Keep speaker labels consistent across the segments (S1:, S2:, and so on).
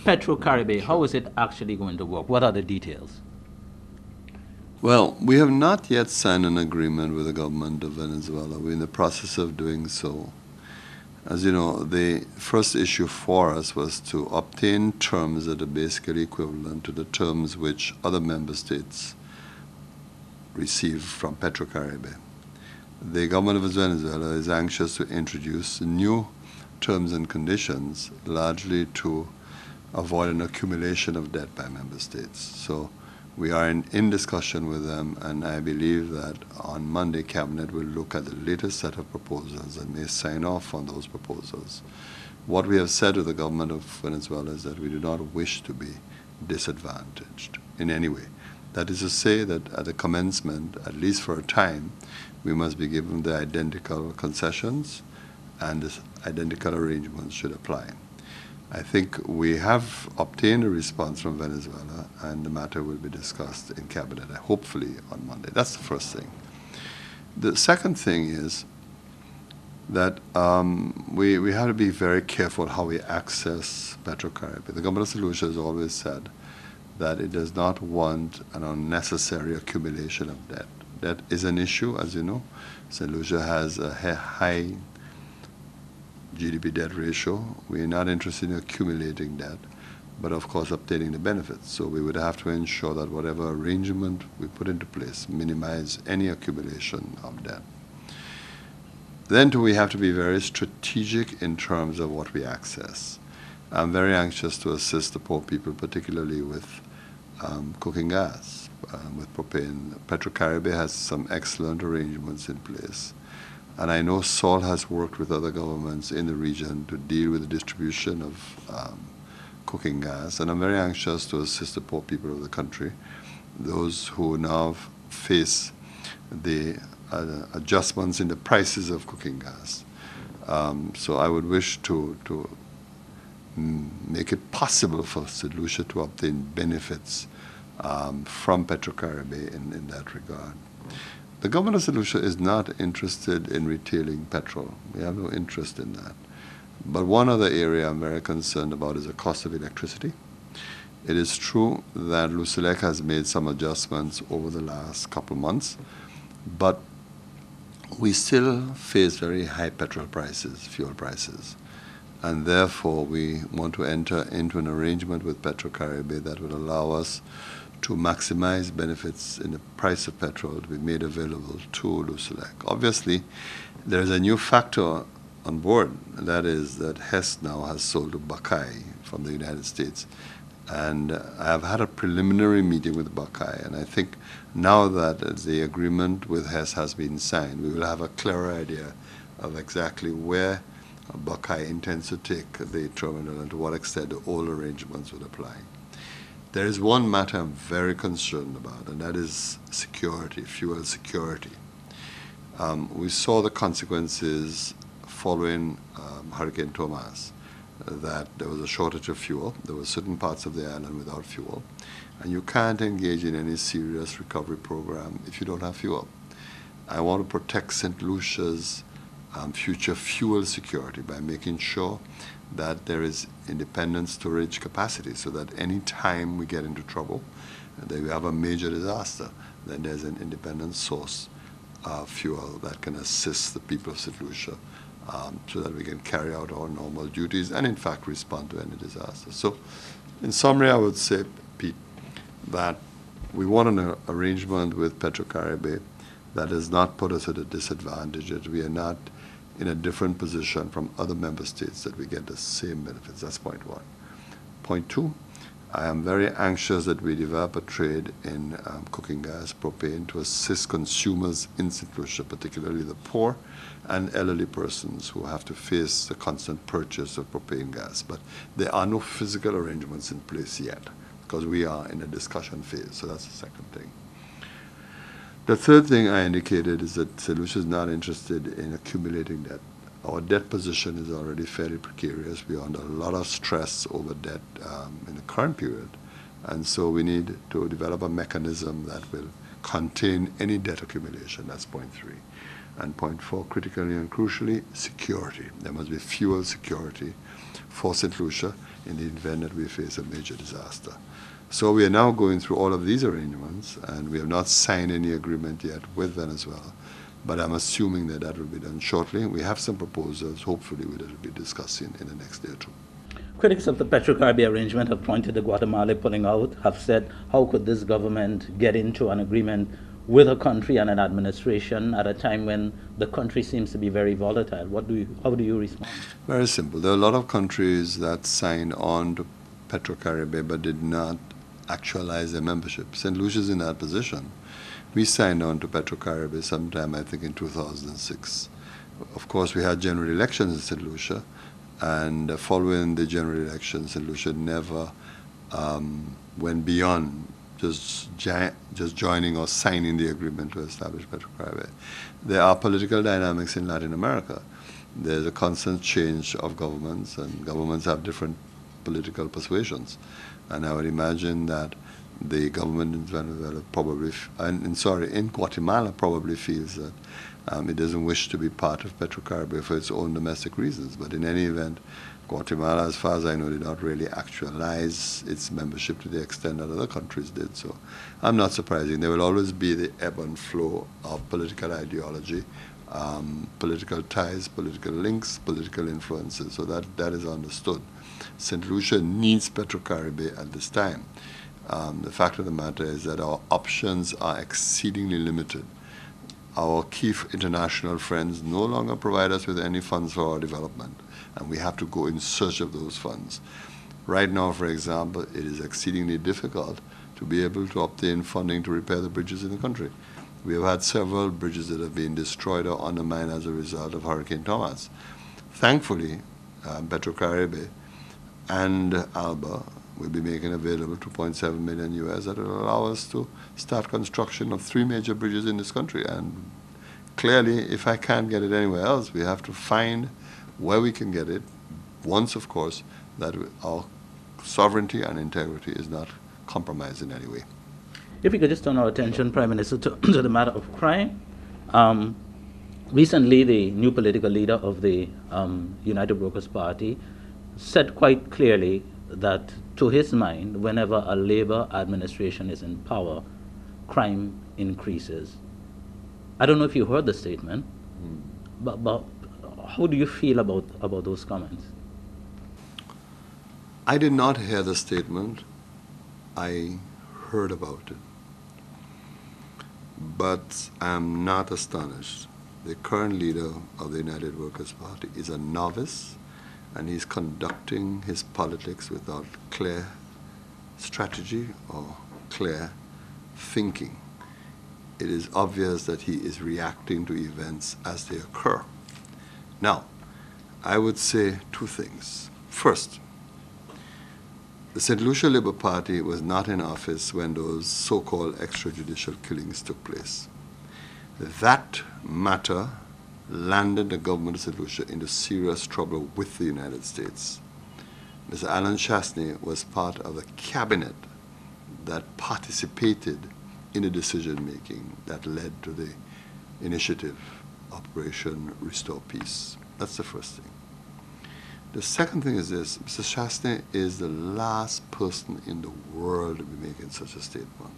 S1: Petro-Caribbean, how is it actually going to work? What are the details?
S2: Well, we have not yet signed an agreement with the government of Venezuela. We're in the process of doing so. As you know, the first issue for us was to obtain terms that are basically equivalent to the terms which other member states receive from Petro-Caribbean. The government of Venezuela is anxious to introduce new terms and conditions, largely to avoid an accumulation of debt by member states. So we are in discussion with them, and I believe that on Monday, Cabinet will look at the latest set of proposals and may sign off on those proposals. What we have said to the government of Venezuela is that we do not wish to be disadvantaged in any way. That is to say that at the commencement, at least for a time, we must be given the identical concessions, and the identical arrangements should apply. I think we have obtained a response from Venezuela, and the matter will be discussed in Cabinet, hopefully on Monday. That's the first thing. The second thing is that we have to be very careful how we access Petro-Caribbean. The government of St. Lucia has always said that it does not want an unnecessary accumulation of debt. Debt is an issue, as you know. St. Lucia has a high GDP debt ratio. We are not interested in accumulating debt, but of course obtaining the benefits. So we would have to ensure that whatever arrangement we put into place minimize any accumulation of debt. Then too, we have to be very strategic in terms of what we access. I'm very anxious to assist the poor people, particularly with cooking gas, with propane. Petro-Caribbean has some excellent arrangements in place. And I know SALT has worked with other governments in the region to deal with the distribution of cooking gas. And I'm very anxious to assist the poor people of the country, those who now face the adjustments in the prices of cooking gas. So I would wish to make it possible for St. Lucia to obtain benefits from Petro-Caribbean in that regard. The government of St. Lucia is not interested in retailing petrol. We have no interest in that. But one other area I'm very concerned about is the cost of electricity. It is true that Lucelec has made some adjustments over the last couple months, but we still face very high petrol prices, fuel prices. And therefore, we want to enter into an arrangement with Petro-Caribbean that would allow us to maximize benefits in the price of petrol to be made available to Lucelec. Obviously, there's a new factor on board, and that is that Hess now has sold to Buckeye from the United States. And I have had a preliminary meeting with Buckeye, and I think now that the agreement with Hess has been signed, we will have a clearer idea of exactly where Buckeye intends to take the terminal and to what extent the old arrangements would apply. There is one matter I'm very concerned about, and that is security, fuel security. We saw the consequences following Hurricane Thomas, that there was a shortage of fuel. There were certain parts of the island without fuel, and you can't engage in any serious recovery program if you don't have fuel. I want to protect St. Lucia's future fuel security by making sure that there is independent storage capacity, so that any time we get into trouble, that we have a major disaster, then there's an independent source of fuel that can assist the people of St. Lucia so that we can carry out our normal duties and in fact respond to any disaster. So in summary, I would say, Pete, that we want an arrangement with Petro-Caribbean that does not put us at a disadvantage, that we are not in a different position from other member states, that we get the same benefits. That's point one. Point two, I am very anxious that we develop a trade in cooking gas, propane, to assist consumers in St. Lucia, particularly the poor and elderly persons who have to face the constant purchase of propane gas. But there are no physical arrangements in place yet, because we are in a discussion phase. So that's the second thing. The third thing I indicated is that St. Lucia is not interested in accumulating debt. Our debt position is already fairly precarious. We are under a lot of stress over debt in the current period. And so we need to develop a mechanism that will contain any debt accumulation. That's point 3. And point 4, critically and crucially, security. There must be fuel security for St. Lucia in the event that we face a major disaster. So we are now going through all of these arrangements, and we have not signed any agreement yet with Venezuela, but I'm assuming that that will be done shortly. We have some proposals, hopefully we will be discussing in the next day or two.
S1: Critics of the Petrocaribbean arrangement have pointed to Guatemala pulling out, have said, how could this government get into an agreement with a country and an administration at a time when the country seems to be very volatile? How do you respond?
S2: Very simple. There are a lot of countries that signed on to Petrocaribbean but did not actualize their membership. St. Lucia is in that position. We signed on to Petrocaribbean sometime, I think, in 2006. Of course, we had general elections in St. Lucia, and following the general elections, St. Lucia never went beyond just joining or signing the agreement to establish Petrocaribbean. There are political dynamics in Latin America. There's a constant change of governments, and governments have different political persuasions. And I would imagine that the government in Venezuela probably, in Guatemala probably feels that it doesn't wish to be part of Petrocaribbean for its own domestic reasons. But in any event, Guatemala, as far as I know, did not really actualize its membership to the extent that other countries did. So I'm not surprising. There will always be the ebb and flow of political ideology, political ties, political links, political influences. So that is understood. St. Lucia needs Petrocaribbean at this time. The fact of the matter is that our options are exceedingly limited. Our key international friends no longer provide us with any funds for our development, and we have to go in search of those funds. Right now, for example, it is exceedingly difficult to be able to obtain funding to repair the bridges in the country. We have had several bridges that have been destroyed or undermined as a result of Hurricane Thomas. Thankfully, Petrocaribbean and ALBA will be making available $2.7 million that will allow us to start construction of 3 major bridges in this country. And clearly, if I can't get it anywhere else, we have to find where we can get it, once, of course, that our sovereignty and integrity is not compromised in any way.
S1: If we could just turn our attention, Prime Minister, to the matter of crime. Recently, the new political leader of the United Workers' Party said quite clearly that, to his mind, whenever a Labour administration is in power, crime increases. I don't know if you heard the statement, but how do you feel about those comments?
S2: I did not hear the statement. I heard about it. But I'm not astonished. The current leader of the United Workers' Party is a novice, and he's conducting his politics without clear strategy or clear thinking. It is obvious that he is reacting to events as they occur. Now, I would say 2 things. First, the St. Lucia Labour Party was not in office when those so-called extrajudicial killings took place. That matter landed the government of St. Lucia into serious trouble with the United States. Mr. Alan Chastney was part of a cabinet that participated in the decision-making that led to the initiative, Operation Restore Peace. That's the first thing. The second thing is this: Mr. Chastney is the last person in the world to be making such a statement.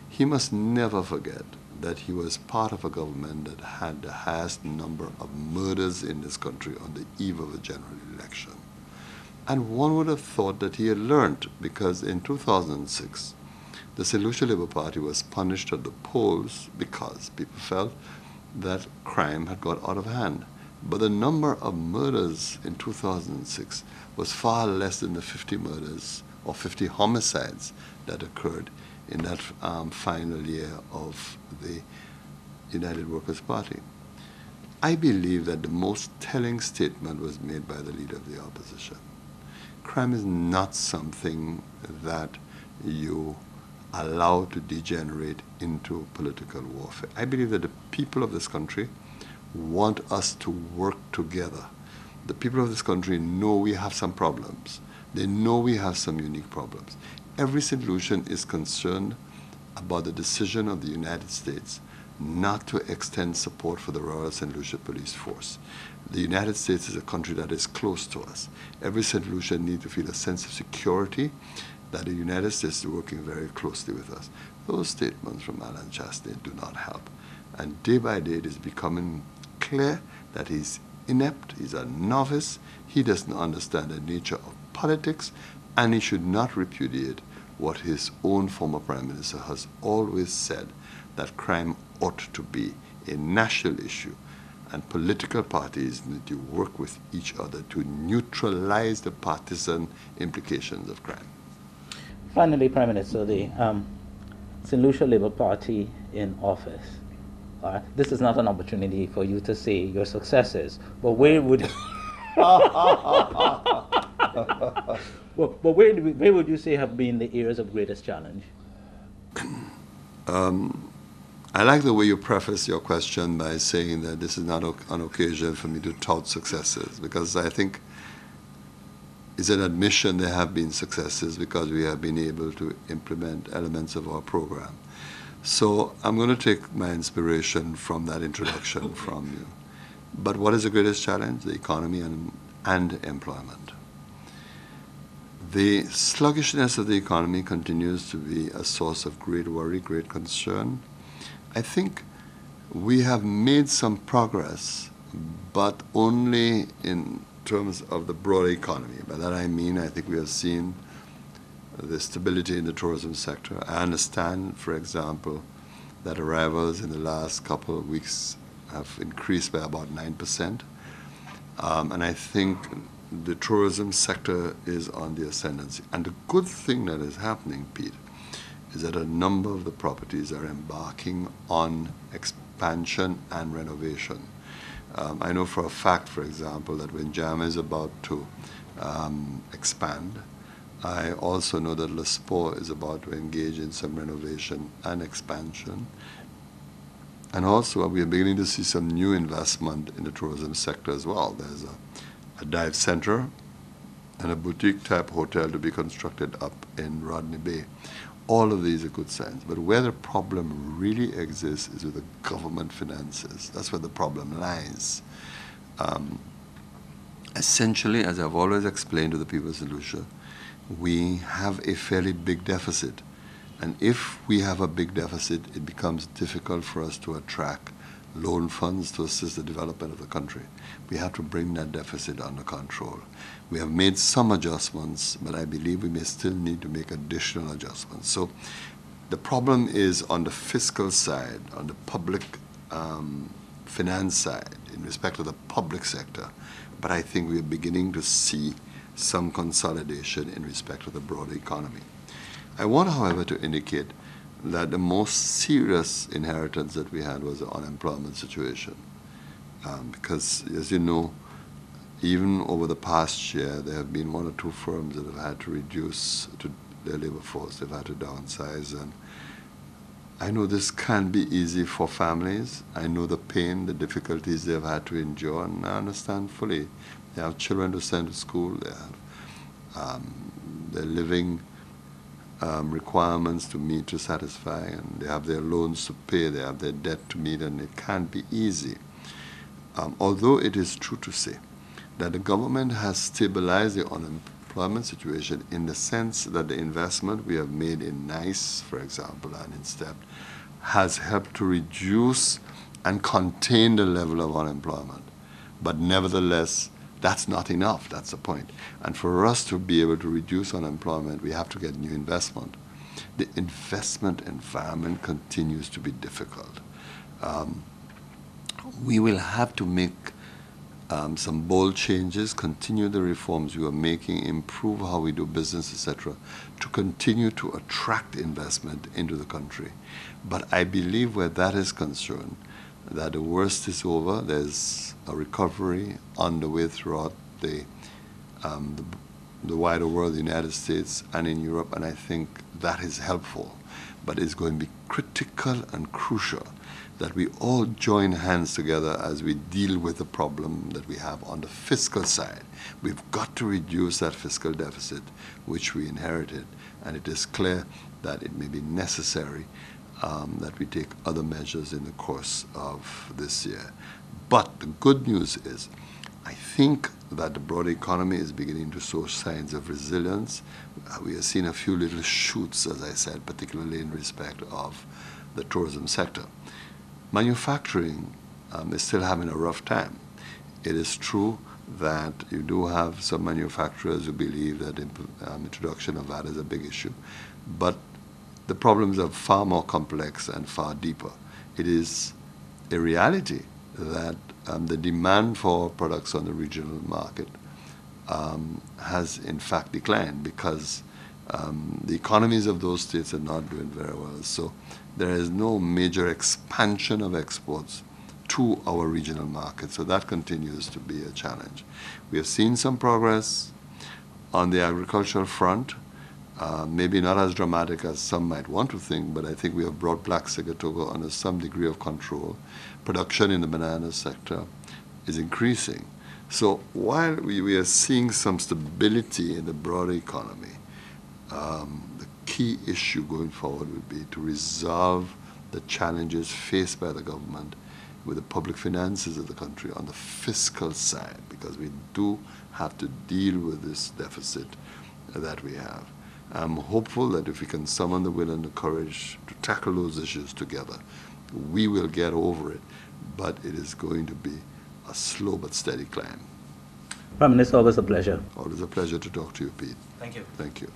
S2: He must never forget that he was part of a government that had the highest number of murders in this country on the eve of a general election. And one would have thought that he had learned, because in 2006, the St. Lucia Labour Party was punished at the polls because people felt that crime had got out of hand. But the number of murders in 2006 was far less than the 50 murders or 50 homicides that occurred in that final year of the United Workers' Party. I believe that the most telling statement was made by the leader of the opposition. Crime is not something that you allow to degenerate into political warfare. I believe that the people of this country want us to work together. The people of this country know we have some problems. They know we have some unique problems. Every St. Lucian is concerned about the decision of the United States not to extend support for the Royal St. Lucia Police Force. The United States is a country that is close to us. Every St. Lucian needs to feel a sense of security that the United States is working very closely with us. Those statements from Alan Chastain do not help. And day by day it is becoming clear that he's inept, he's a novice, he doesn't understand the nature of politics, and he should not repudiate what his own former Prime Minister has always said, that crime ought to be a national issue, and political parties need to work with each other to neutralize the partisan implications of crime.
S1: Finally, Prime Minister, the St. Lucia Labour Party in office. This is not an opportunity for you to say your successes, but where would where would you say have been the areas of greatest challenge?
S2: I like the way you preface your question by saying that this is not an occasion for me to tout successes, because I think it's an admission there have been successes because we have been able to implement elements of our program. So I'm going to take my inspiration from that introduction from you. But what is the greatest challenge? The economy and employment. The sluggishness of the economy continues to be a source of great worry, great concern. I think we have made some progress, but only in terms of the broader economy. By that I mean, I think we have seen the stability in the tourism sector. I understand, for example, that arrivals in the last couple of weeks have increased by about 9%. And I think the tourism sector is on the ascendancy. And the good thing that is happening, Pete, is that a number of the properties are embarking on expansion and renovation. I know for a fact, for example, that when JAMA is about to expand, I also know that L'Esport is about to engage in some renovation and expansion. And also, we are beginning to see some new investment in the tourism sector as well. There's a dive center and a boutique-type hotel to be constructed up in Rodney Bay. All of these are good signs. But where the problem really exists is with the government finances. That's where the problem lies. Essentially, as I've always explained to the people of St. Lucia, we have a fairly big deficit. And if we have a big deficit, it becomes difficult for us to attract loan funds to assist the development of the country. We have to bring that deficit under control. We have made some adjustments, but I believe we may still need to make additional adjustments. So the problem is on the fiscal side, on the public finance side, in respect to the public sector. But I think we are beginning to see some consolidation in respect to the broader economy. I want, however, to indicate that the most serious inheritance that we had was the unemployment situation. Because, as you know, even over the past year, there have been one or two firms that have had to reduce their labor force. They've had to downsize. And I know this can't be easy for families. I know the pain, the difficulties they've had to endure, and I understand fully. They have children to send to school. They have their living requirements to meet, to satisfy, and they have their loans to pay, they have their debt to meet, and it can't be easy. Although it is true to say that the government has stabilized the unemployment situation in the sense that the investment we have made in NICE, for example, and in STEP, has helped to reduce and contain the level of unemployment. But nevertheless, that's not enough, that's the point. And for us to be able to reduce unemployment, we have to get new investment. The investment environment continues to be difficult. We will have to make some bold changes, continue the reforms we are making, improve how we do business, etc., to continue to attract investment into the country. But I believe where that is concerned, that the worst is over. There's a recovery on the way throughout the wider world, the United States and in Europe, and I think that is helpful. But it's going to be critical and crucial that we all join hands together as we deal with the problem that we have on the fiscal side. We've got to reduce that fiscal deficit which we inherited, and it is clear that it may be necessary that we take other measures in the course of this year. But the good news is, I think that the broader economy is beginning to show signs of resilience. We have seen a few little shoots, as I said, particularly in respect of the tourism sector. Manufacturing is still having a rough time. It is true that you do have some manufacturers who believe that introduction of that is a big issue, but the problems are far more complex and far deeper. It is a reality that the demand for products on the regional market has in fact declined because the economies of those states are not doing very well. So there is no major expansion of exports to our regional market. So that continues to be a challenge. We have seen some progress on the agricultural front, maybe not as dramatic as some might want to think, but I think we have brought black sigatoka under some degree of control. Production in the banana sector is increasing. So while we are seeing some stability in the broader economy, the key issue going forward would be to resolve the challenges faced by the government with the public finances of the country on the fiscal side, because we do have to deal with this deficit that we have. I'm hopeful that if we can summon the will and the courage to tackle those issues together, we will get over it, but it is going to be a slow but steady climb.
S1: Prime Minister, always a pleasure.
S2: Always a pleasure to talk to you, Pete.
S1: Thank you.
S2: Thank you.